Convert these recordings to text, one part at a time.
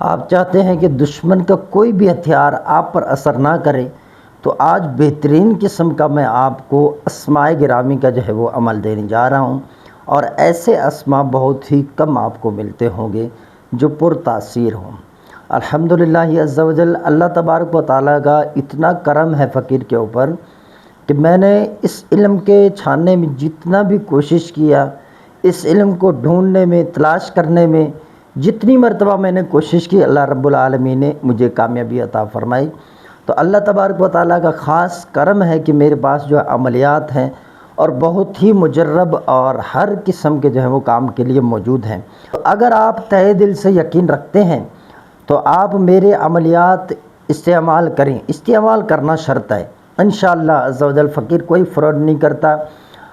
آپ چاہتے ہیں کہ دشمن کا کوئی بھی ہتھیار آپ پر اثر نہ کرے، تو آج بہترین قسم کا میں آپ کو اسماء گرامی کا جو ہے وہ عمل دینے جا رہا ہوں، اور ایسے اسماء بہت ہی کم آپ کو ملتے ہوں گے جو پر تاثیر ہوں۔ الحمدللہ عز و جل، اللہ تبارک و تعالیٰ کا اتنا کرم ہے فقیر کے اوپر کہ میں نے اس علم کے چھاننے میں جتنا بھی کوشش کیا، اس علم کو ڈھونڈنے میں، تلاش کرنے میں جتنی مرتبہ میں نے کوشش کی، اللہ رب العالمین نے مجھے کامیابی عطا فرمائی۔ تو اللہ تبارک و تعالیٰ کا خاص کرم ہے کہ میرے پاس جو عملیات ہیں اور بہت ہی مجرب اور ہر قسم کے جو ہے وہ کام کے لیے موجود ہیں۔ تو اگر آپ تہہ دل سے یقین رکھتے ہیں تو آپ میرے عملیات استعمال کریں۔ استعمال کرنا شرط ہے، انشاءاللہ عز و جل فقیر کوئی فراڈ نہیں کرتا۔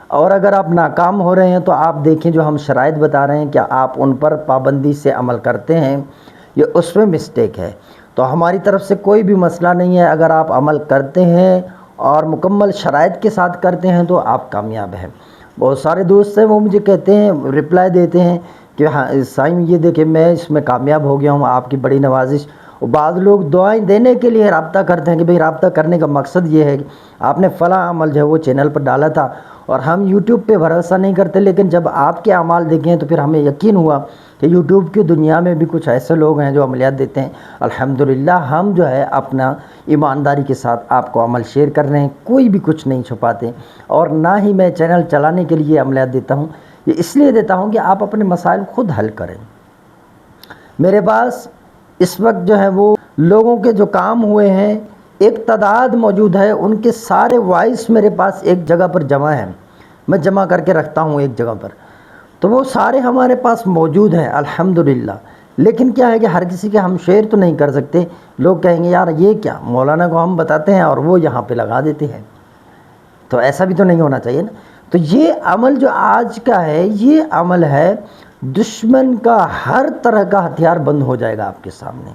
اور اگر آپ ناکام ہو رہے ہیں تو آپ دیکھیں جو ہم شرائط بتا رہے ہیں کہ آپ ان پر پابندی سے عمل کرتے ہیں، یہ اس میں مسٹیک ہے۔ تو ہماری طرف سے کوئی بھی مسئلہ نہیں ہے، اگر آپ عمل کرتے ہیں اور مکمل شرائط کے ساتھ کرتے ہیں تو آپ کامیاب ہیں۔ بہت سارے دوست ہیں وہ مجھے کہتے ہیں، رپلائی دیتے ہیں کہ ہاں سائم یہ دیکھیں میں اس میں کامیاب ہو گیا ہوں، آپ کی بڑی نوازش۔ اور بعض لوگ دعائیں دینے کے لیے رابطہ کرتے ہیں کہ بھئی رابطہ کرنے کا مقصد یہ ہے کہ آپ نے فلاں عمل جو ہے وہ چینل پر ڈالا تھا، اور ہم یوٹیوب پہ بھروسہ نہیں کرتے، لیکن جب آپ کے اعمال دیکھیں تو پھر ہمیں یقین ہوا کہ یوٹیوب کی دنیا میں بھی کچھ ایسے لوگ ہیں جو عملیات دیتے ہیں۔ الحمدللہ ہم جو ہے اپنا ایمانداری کے ساتھ آپ کو عمل شیئر کر رہے ہیں، کوئی بھی کچھ نہیں چھپاتے، اور نہ ہی میں چینل چلانے کے لیے عملیات دیتا ہوں۔ یہ اس لیے دیتا ہوں کہ آپ اپنے مسائل خود حل کریں۔ میرے پاس اس وقت جو ہے وہ لوگوں کے جو کام ہوئے ہیں ایک تعداد موجود ہے، ان کے سارے وائس میرے پاس ایک جگہ پر جمع ہیں، میں جمع کر کے رکھتا ہوں ایک جگہ پر، تو وہ سارے ہمارے پاس موجود ہیں الحمدللہ۔ لیکن کیا ہے کہ ہر کسی کے ہم شیئر تو نہیں کر سکتے، لوگ کہیں گے یار یہ کیا، مولانا کو ہم بتاتے ہیں اور وہ یہاں پہ لگا دیتے ہیں، تو ایسا بھی تو نہیں ہونا چاہیے نا۔ تو یہ عمل جو آج کا ہے، یہ عمل ہے دشمن کا ہر طرح کا ہتھیار بند ہو جائے گا آپ کے سامنے۔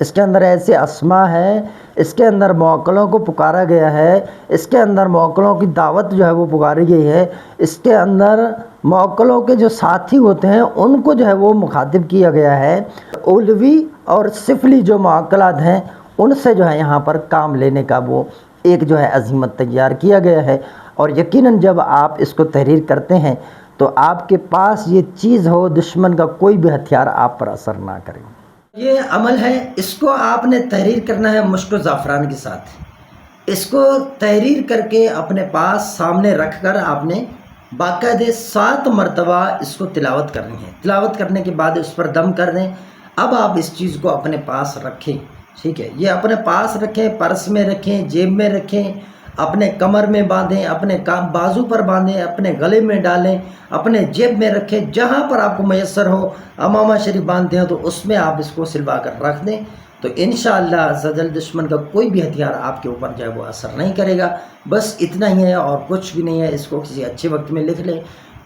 اس کے اندر ایسے اسماء ہیں، اس کے اندر موکلوں کو پکارا گیا ہے، اس کے اندر موکلوں کی دعوت جو ہے وہ پکاری گئی ہے، اس کے اندر موکلوں کے جو ساتھی ہوتے ہیں ان کو جو ہے وہ مخاطب کیا گیا ہے۔ علوی اور سفلی جو موکلات ہیں ان سے جو ہے یہاں پر کام لینے کا وہ ایک جو ہے عزیمت تیار کیا گیا ہے، اور یقیناً جب آپ اس کو تحریر کرتے ہیں تو آپ کے پاس یہ چیز ہو، دشمن کا کوئی بھی ہتھیار آپ پر اثر نہ کرے۔ یہ عمل ہے، اس کو آپ نے تحریر کرنا ہے مشک و زعفران کے ساتھ۔ اس کو تحریر کر کے اپنے پاس سامنے رکھ کر آپ نے باقاعدہ 7 مرتبہ اس کو تلاوت کرنی ہے۔ تلاوت کرنے کے بعد اس پر دم کر دیں۔ اب آپ اس چیز کو اپنے پاس رکھیں، ٹھیک ہے، یہ اپنے پاس رکھیں، پرس میں رکھیں، جیب میں رکھیں، اپنے کمر میں باندھیں، اپنے بازو پر باندھیں، اپنے گلے میں ڈالیں، اپنے جیب میں رکھیں، جہاں پر آپ کو میسر ہو۔ امامہ شریف باندھتے ہیں تو اس میں آپ اس کو سلوا کر رکھ دیں، تو انشاءاللہ عز و جل دشمن کا کوئی بھی ہتھیار آپ کے اوپر جو ہے وہ اثر نہیں کرے گا۔ بس اتنا ہی ہے اور کچھ بھی نہیں ہے۔ اس کو کسی اچھے وقت میں لکھ لیں،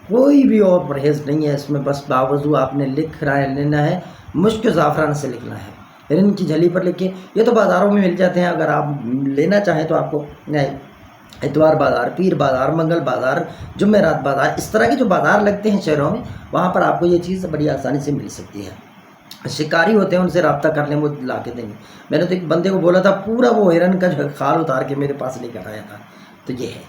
کوئی بھی اور پرہیز نہیں ہے اس میں، بس باوضو آپ نے لکھ رہا ہے، لینا ہے، مشک زعفران سے لکھنا ہے، رن کی جھلی پر لکھیں۔ یہ تو بازاروں میں مل جاتے ہیں، اگر آپ لینا چاہیں تو آپ کو اتوار بازار، پیر بازار، منگل بازار، جمعرات بازار، اس طرح کے جو بازار لگتے ہیں شہروں میں، وہاں پر آپ کو یہ چیز بڑی آسانی سے مل سکتی ہے۔ شکاری ہوتے ہیں ان سے رابطہ کر لیں، وہ لا کے دیں گے۔ میں نے تو ایک بندے کو بولا تھا، پورا وہ ہرن کا جو خال اتار کے میرے پاس لے کر آیا تھا، تو یہ ہے۔